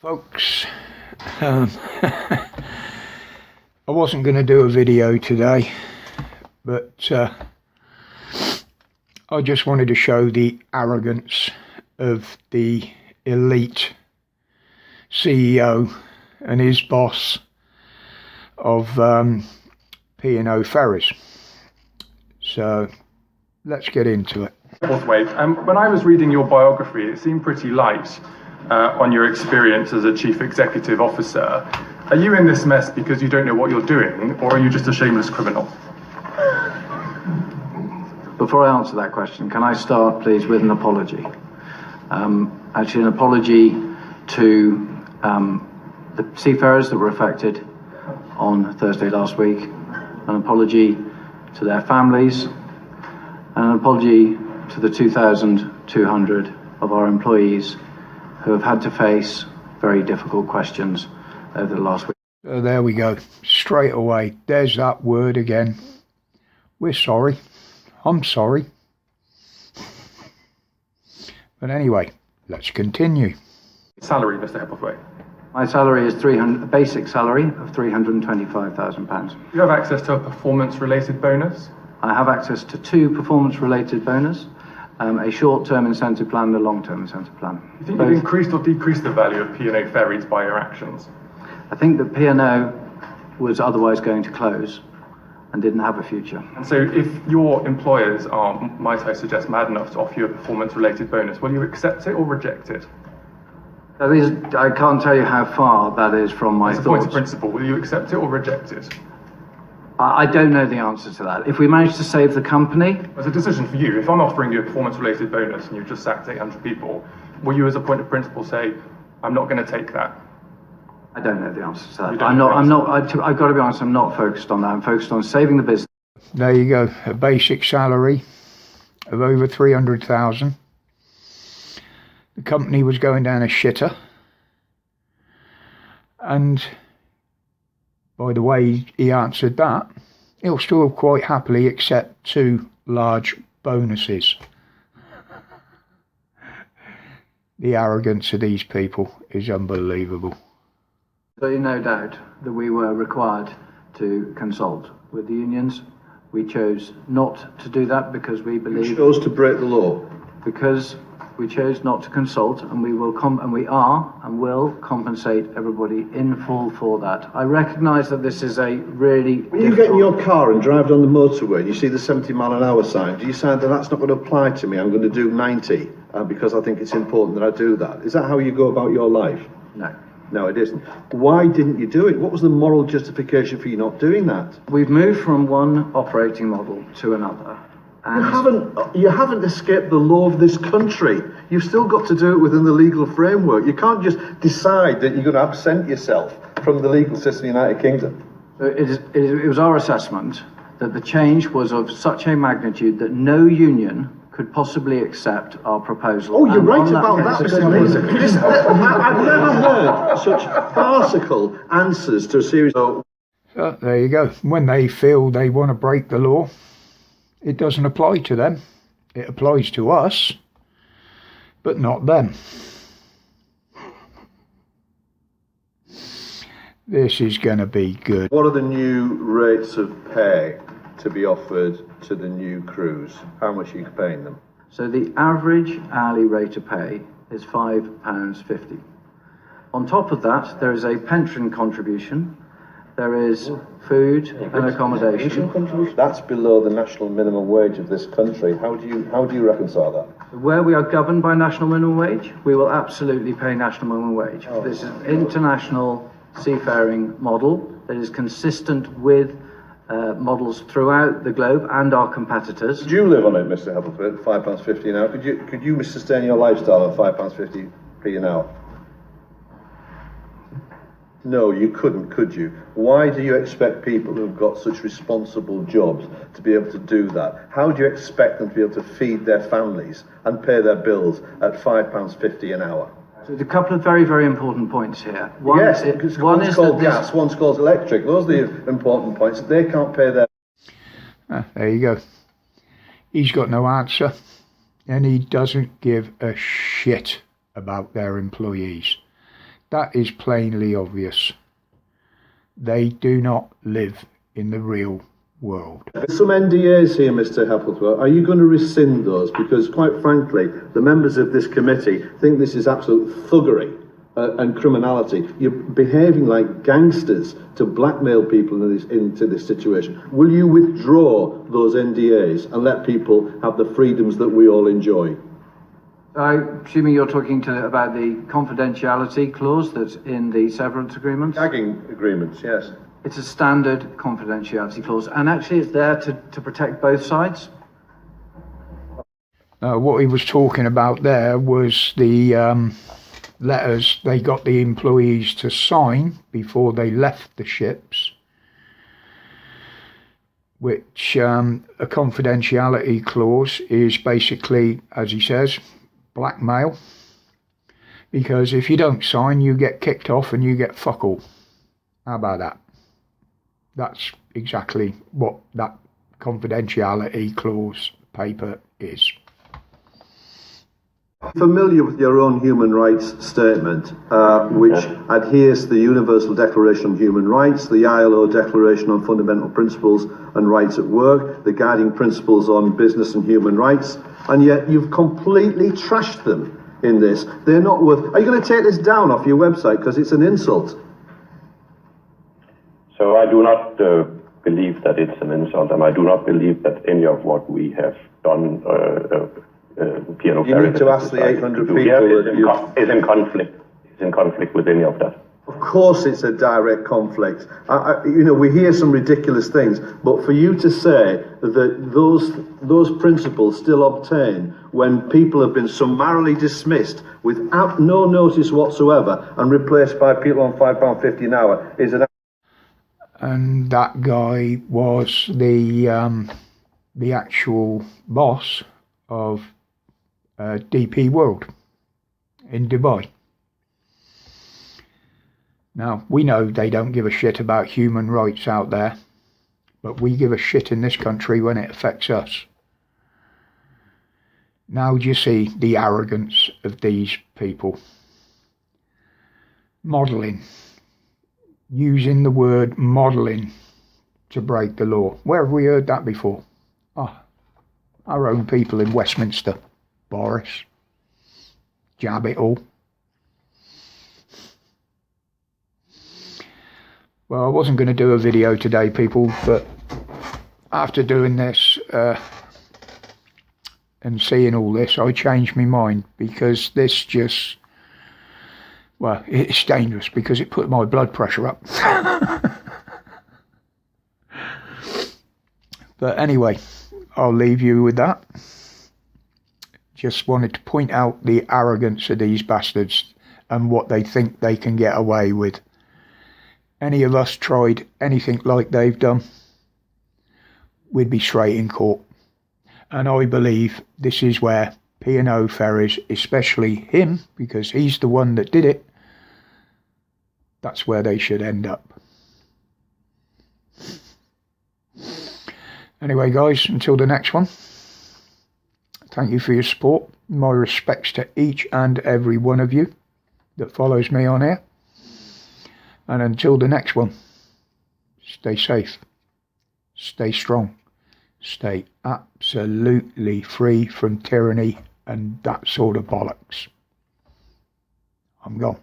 Folks, I wasn't going to do a video today, but I just wanted to show the arrogance of the elite CEO and his boss of P&O Ferries. So let's get into it. When I was reading your biography, it seemed pretty light on your experience as a chief executive officer. Are you in this mess because you don't know what you're doing, or are you just a shameless criminal? Before I answer that question, can I start, please, with an apology? Actually, an apology to the seafarers that were affected on Thursday last week, an apology to their families, and an apology to the 2,200 of our employees who have had to face very difficult questions over the last week. So there we go, straight away, there's that word again. We're sorry. I'm sorry. But anyway, let's continue. Salary, Mr. Hepplethwaite. My salary is a basic salary of £325,000. Do you have access to a performance-related bonus? I have access to two performance-related bonus, a short-term incentive plan and a long-term incentive plan. Do you think you've increased or decreased the value of P&O Ferries by your actions? I think that P&O was otherwise going to close and didn't have a future. And so if your employers are, might I suggest, mad enough to offer you a performance-related bonus, will you accept it or reject it? I can't tell you how far that is from my thoughts. As a point of principle, will you accept it or reject it? I don't know the answer to that. If we manage to save the company... It's a decision for you. If I'm offering you a performance-related bonus and you've just sacked 800 people, will you, as a point of principle, say, I'm not going to take that? I don't know the answer to that. I've got to be honest, I'm not focused on that. I'm focused on saving the business. There you go, a basic salary of over 300,000. The company was going down a shitter. And by the way he answered that, he'll still quite happily accept two large bonuses. The arrogance of these people is unbelievable. There is no doubt that we were required to consult with the unions. We chose not to do that because we believe... You chose to break the law? Because we chose not to consult, and we will will compensate everybody in full for that. I recognise that this is a really When you get in your car and drive down the motorway and you see the 70-mile-an-hour sign, do you say that that's not going to apply to me, I'm going to do 90 because I think it's important that I do that? Is that how you go about your life? No. No, it isn't. Why didn't you do it? What was the moral justification for you not doing that? We've moved from one operating model to another. And you haven't escaped the law of this country. You've still got to do it within the legal framework. You can't just decide that you're going to absent yourself from the legal system of the United Kingdom. It was our assessment that the change was of such a magnitude that no union could possibly accept our proposal. Oh, you're right about that, Mr. Hepplethwaite. I've never heard such farcical answers to a series of... So there you go. When they feel they want to break the law, it doesn't apply to them. It applies to us, but not them. This is going to be good. What are the new rates of pay to be offered to the new crews? How much are you paying them? So the average hourly rate of pay is £5.50. On top of that, there is a pension contribution. There is food and accommodation. That's below the national minimum wage of this country. How do you reconcile that? Where we are governed by national minimum wage, we will absolutely pay national minimum wage. This is an international seafaring model that is consistent with models throughout the globe and our competitors. Could you live on it, Mr. Hepplethwaite, £5.50 an hour? Could you sustain your lifestyle on £5.50 an hour? No, you couldn't, could you? Why do you expect people who've got such responsible jobs to be able to do that? How do you expect them to be able to feed their families and pay their bills at £5.50 an hour? So there's a couple of very, very important points here. One's called gas, one's called electric. Those are the important points. They can't pay their... There you go. He's got no answer, and he doesn't give a shit about their employees. That is plainly obvious. They do not live in the real world. There's some NDAs here, Mr. Hepplesworth. Are you going to rescind those? Because, quite frankly, the members of this committee think this is absolute thuggery and criminality. You're behaving like gangsters to blackmail people into this situation. Will you withdraw those NDAs and let people have the freedoms that we all enjoy? I'm assuming you're talking about the confidentiality clause that's in the severance agreement? Gagging agreements, yes. It's a standard confidentiality clause, and actually it's there to protect both sides. What he was talking about there was the letters they got the employees to sign before they left the ships, which a confidentiality clause is basically, as he says, blackmail, because if you don't sign you get kicked off and you get fuck all. How about that? That's exactly what that confidentiality clause paper is. Familiar with your own human rights statement, which adheres to the Universal Declaration on Human Rights, the ILO Declaration on Fundamental Principles and Rights at Work, the Guiding Principles on Business and Human Rights, and yet you've completely trashed them in this. They're not worth... Are you going to take this down off your website because it's an insult? So I do not believe that it's an insult, and I do not believe that any of what we have done P&O you need to ask the 800 people is in conflict with any of that. Of course it's a direct conflict. You know, we hear some ridiculous things, but for you to say that those principles still obtain when people have been summarily dismissed without no notice whatsoever and replaced by people on £5.50 an hour is an... And that guy was the actual boss of DP World in Dubai. Now, we know they don't give a shit about human rights out there, but we give a shit in this country when it affects us. Now do you see the arrogance of these people? Modelling. Using the word modelling to break the law. Where have we heard that before? Our own people in Westminster. Boris. Jab it all. Well, I wasn't going to do a video today, people, but after doing this and seeing all this, I changed my mind, because this just, well, it's dangerous because it put my blood pressure up. But anyway, I'll leave you with that. Just wanted to point out the arrogance of these bastards and what they think they can get away with. Any of us tried anything like they've done, we'd be straight in court. And I believe this is where P&O Ferries, especially him, because he's the one that did it, that's where they should end up. Anyway, guys, until the next one, thank you for your support. My respects to each and every one of you that follows me on here. And until the next one, stay safe, stay strong, stay absolutely free from tyranny and that sort of bollocks. I'm gone.